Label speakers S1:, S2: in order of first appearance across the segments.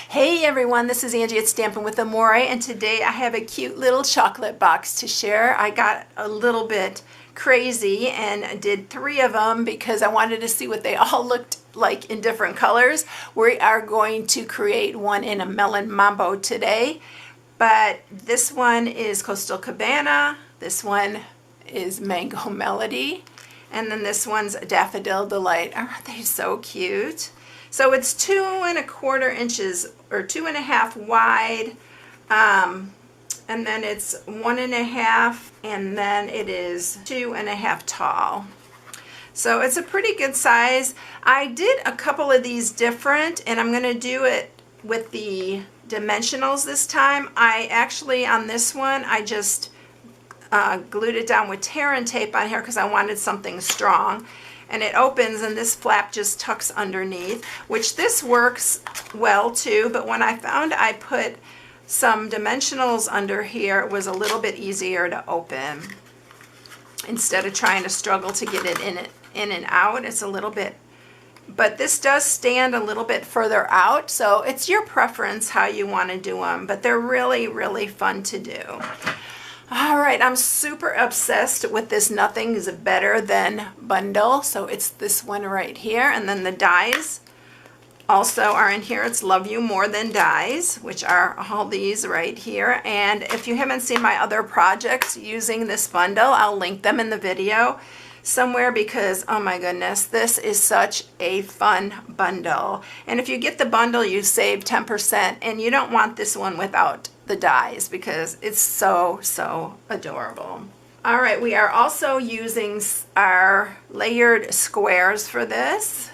S1: Hey everyone, this is Angie at Stampin' with Amore, and today I have a cute little chocolate box to share. I got a little bit crazy and did 3 of them because I wanted to see what they all looked like in different colors. We are going to create one in a melon mambo today, but this one is Coastal Cabana, this one is Mango Melody, and then this one's Daffodil Delight. Aren't they so cute? So it's 2 1/4 inches or 2 1/2 wide, and then it's 1 1/2, and then it is 2 1/2 tall. So it's a pretty good size. I did a couple of these different, and I'm going to do it with the dimensionals this time. I actually, on this one, I just glued it down with tear and tape on here because I wanted something strong. And it opens and this flap just tucks underneath, which this works well too, but when I found I put some dimensionals under here, it was a little bit easier to open. Instead of trying to struggle to get it in and out, it's a little bit, but this does stand a little bit further out, so it's your preference how you want to do them, but they're really, really fun to do. All right, I'm super obsessed with this Nothing's Better Than bundle. So it's this one right here. And then the dies also are in here. It's Love You More Than Dies, which are all these right here. And if you haven't seen my other projects using this bundle, I'll link them in the video somewhere because, oh my goodness, this is such a fun bundle. And if you get the bundle, you save 10%, and you don't want this one without the dies because it's so adorable. All right, we are also using our layered squares for this,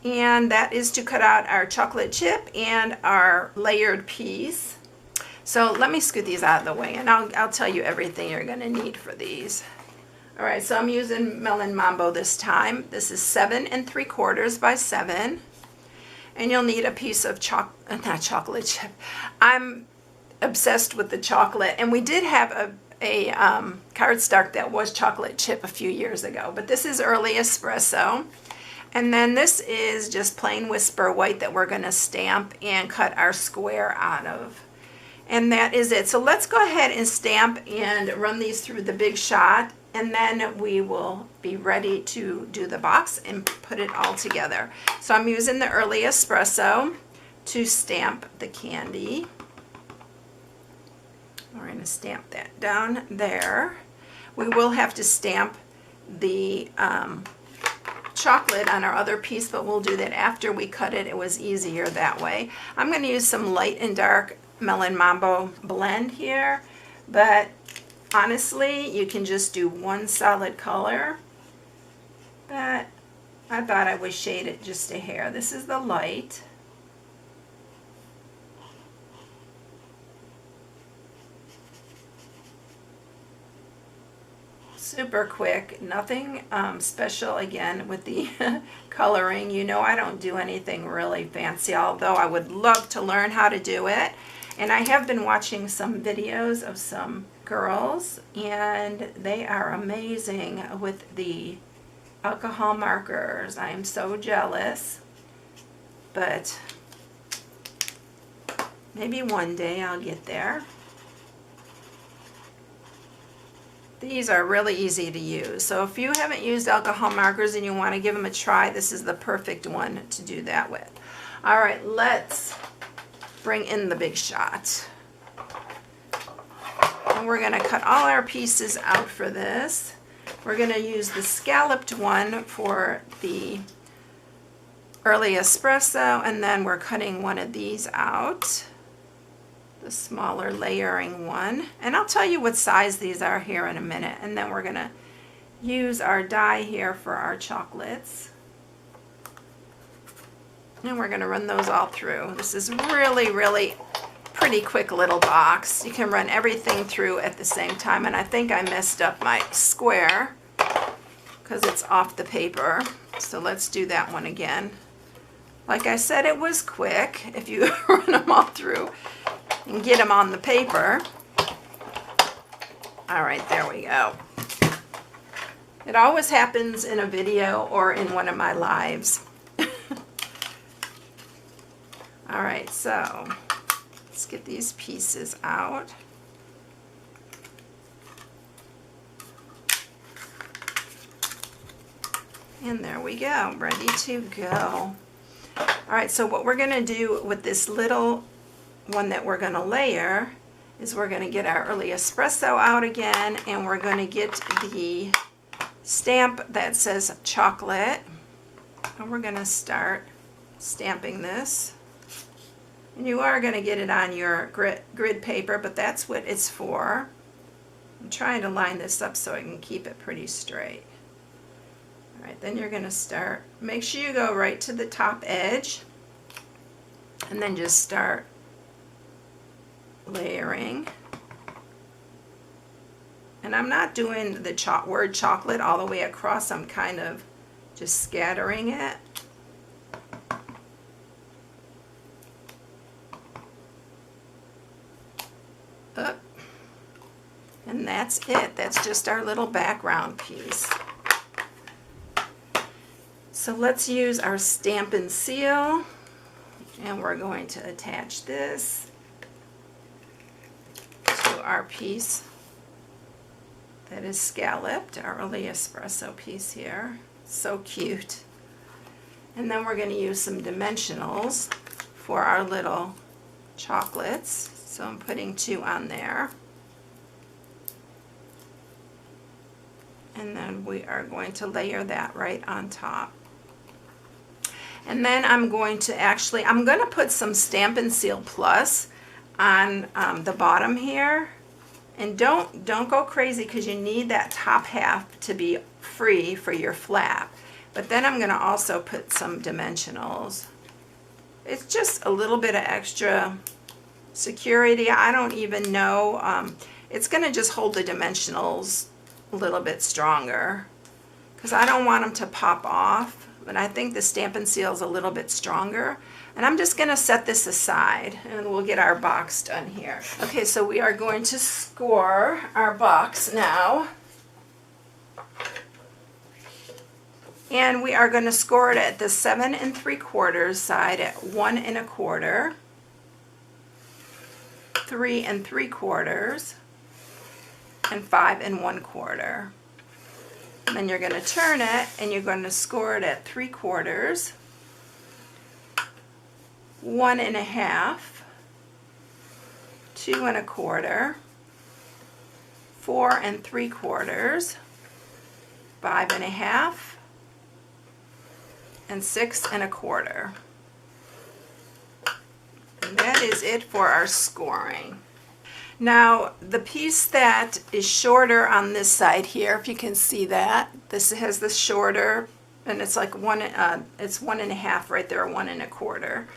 S1: and that is to cut out our chocolate chip and our layered piece. So let me scoot these out of the way, and I'll tell you everything you're going to need for these. All right, so I'm using Melon Mambo this time. This is 7 3/4 by 7, and you'll need a piece of not chocolate chip. I'm obsessed with the chocolate, and we did have a cardstock that was chocolate chip a few years ago, but this is early espresso, and then this is just plain Whisper White that we're going to stamp and cut our square out of, and that is it. So let's go ahead and stamp and run these through the Big Shot, and then we will be ready to do the box and put it all together. So I'm using the early espresso to stamp the candy. We're going to stamp that down there. We will have to stamp the chocolate on our other piece, but we'll do that after we cut it. It was easier that way. I'm going to use some light and dark Melon Mambo blend here, but honestly, you can just do one solid color, but I thought I would shade it just a hair. This is the light. Super quick, nothing special again with the coloring. You know, I don't do anything really fancy, although I would love to learn how to do it. And I have been watching some videos of some girls, and they are amazing with the alcohol markers. I am so jealous, but maybe one day I'll get there. These are really easy to use, so if you haven't used alcohol markers and you want to give them a try, this is the perfect one to do that with. All right, let's bring in the Big Shot. And we're going to cut all our pieces out for this. We're going to use the scalloped one for the early espresso, and then we're cutting one of these out, the smaller layering one, and I'll tell you what size these are here in a minute. And then we're going to use our die here for our chocolates, and we're going to run those all through. This is really pretty quick little box. You can run everything through at the same time, and I think I messed up my square because it's off the paper, so let's do that one again. Like I said, it was quick if you run them all through and get them on the paper. All right, there we go. It always happens in a video or in one of my lives. All right, so let's get these pieces out. And there we go, ready to go. All right, so what we're gonna do with this little one that we're gonna layer is we're gonna get our early espresso out again, and we're gonna get the stamp that says chocolate, and we're gonna start stamping this. And you are gonna get it on your grid paper, but that's what it's for. I'm trying to line this up so I can keep it pretty straight. All right, then you're going to start, make sure you go right to the top edge, and then just start layering. And I'm not doing the word chocolate all the way across, I'm kind of just scattering it. Up. And that's it. That's just our little background piece. So let's use our Stampin' Seal, and we're going to attach this to our piece that is scalloped, our early espresso piece here. So cute. And then we're going to use some dimensionals for our little chocolates. So I'm putting 2 on there. And then we are going to layer that right on top. And then I'm going to put some Stampin' Seal Plus on the bottom here. And don't go crazy, because you need that top half to be free for your flap. But then I'm going to also put some dimensionals. It's just a little bit of extra security. I don't even know. It's going to just hold the dimensionals a little bit stronger, because I don't want them to pop off. But I think the Stampin' Seal is a little bit stronger. And I'm just going to set this aside, and we'll get our box done here. Okay, so we are going to score our box now. And we are going to score it at the 7 3/4 side at 1 1/4, 3 3/4, and 5 1/4. And then you're going to turn it, and you're going to score it at 3/4, 1 1/2, 2 1/4, 4 3/4, 5 1/2, and 6 1/4. And that is it for our scoring. Now, the piece that is shorter on this side here, if you can see that, this has the shorter, and it's like it's 1 1/2 right there, 1 1/4.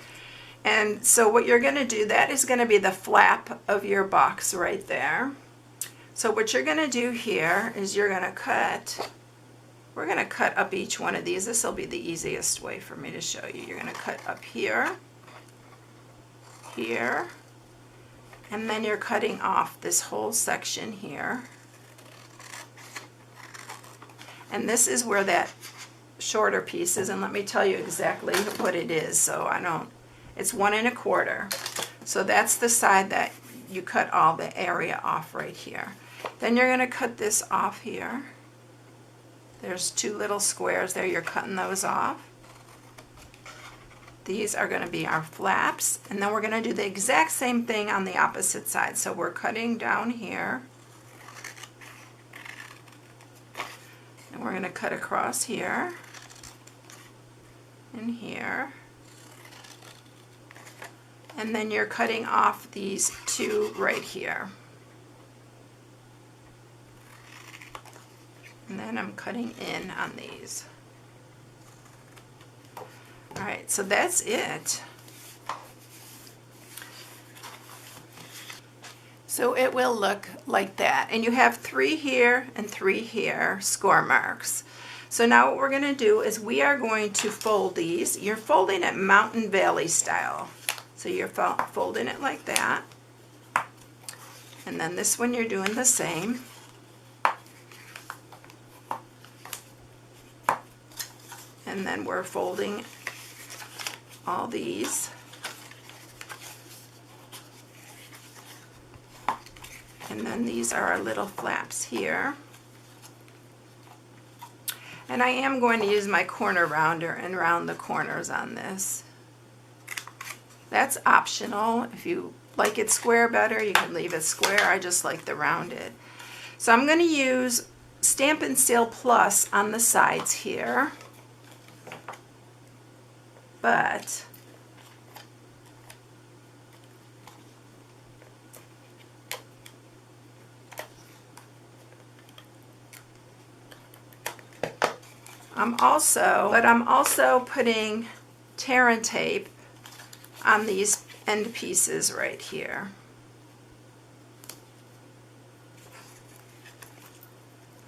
S1: And so what you're going to do, that is going to be the flap of your box right there. So what you're going to do here is you're going to cut, we're going to cut up each one of these. This will be the easiest way for me to show you. You're going to cut up here, here, and then you're cutting off this whole section here. And this is where that shorter piece is, and let me tell you exactly what it is, so I don't, it's 1 1/4. So that's the side that you cut all the area off right here. Then you're going to cut this off here. There's 2 little squares there, you're cutting those off. These are going to be our flaps, and then we're going to do the exact same thing on the opposite side. So we're cutting down here, and we're going to cut across here and here, and then you're cutting off these 2 right here. And then I'm cutting in on these. All right, so that's it. So it will look like that. And you have 3 here and 3 here, score marks. So now what we're going to do is we are going to fold these. You're folding it Mountain Valley style. So you're folding it like that. And then this one you're doing the same. And then we're folding all these And then these are our little flaps here. And I am going to use my corner rounder and round the corners on this. That's optional. If you like it square better, you can leave it square. I just like the rounded. So I'm going to use Stampin' Seal Plus on the sides here. But I'm also putting tear and tape on these end pieces right here.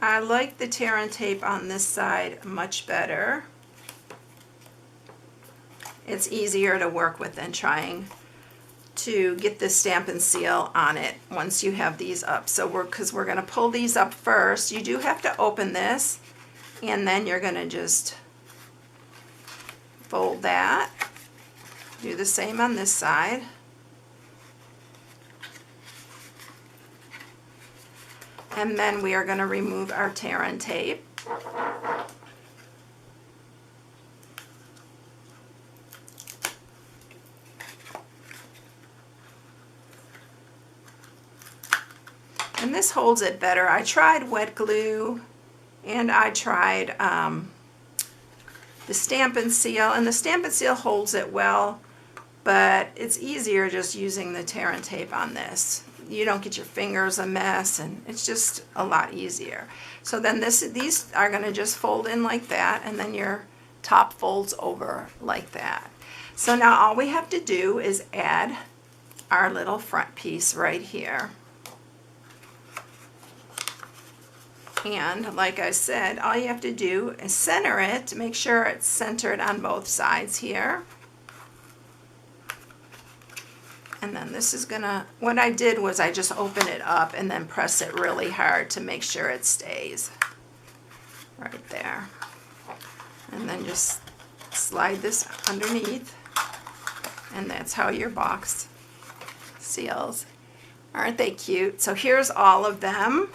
S1: I like the tear and tape on this side much better. It's easier to work with than trying to get the Stampin' Seal on it once you have these up. So because we're going to pull these up first, you do have to open this, and then you're going to just fold that. Do the same on this side. And then we are going to remove our tear and tape. And this holds it better. I tried wet glue and I tried the Stampin' Seal, and the Stampin' Seal holds it well, but it's easier just using the tear and tape on this. You don't get your fingers a mess, and it's just a lot easier. So then these are going to just fold in like that, and then your top folds over like that. So now all we have to do is add our little front piece right here. And like I said, all you have to do is center it to make sure it's centered on both sides here. And then this is gonna, what I did was I just open it up and then press it really hard to make sure it stays right there. And then just slide this underneath, and that's how your box seals. Aren't they cute? So here's all of them.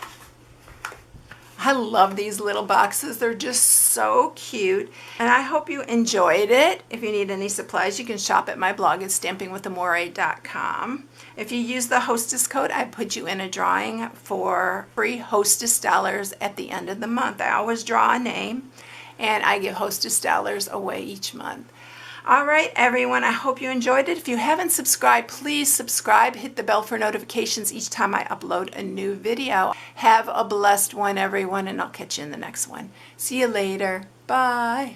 S1: I love these little boxes. They're just so cute. And I hope you enjoyed it. If you need any supplies, you can shop at my blog at stampingwithamore.com. If you use the hostess code, I put you in a drawing for free hostess dollars at the end of the month. I always draw a name, and I give hostess dollars away each month. All right, everyone, I hope you enjoyed it. If you haven't subscribed, please subscribe. Hit the bell for notifications each time I upload a new video. Have a blessed one, everyone, and I'll catch you in the next one. See you later. Bye.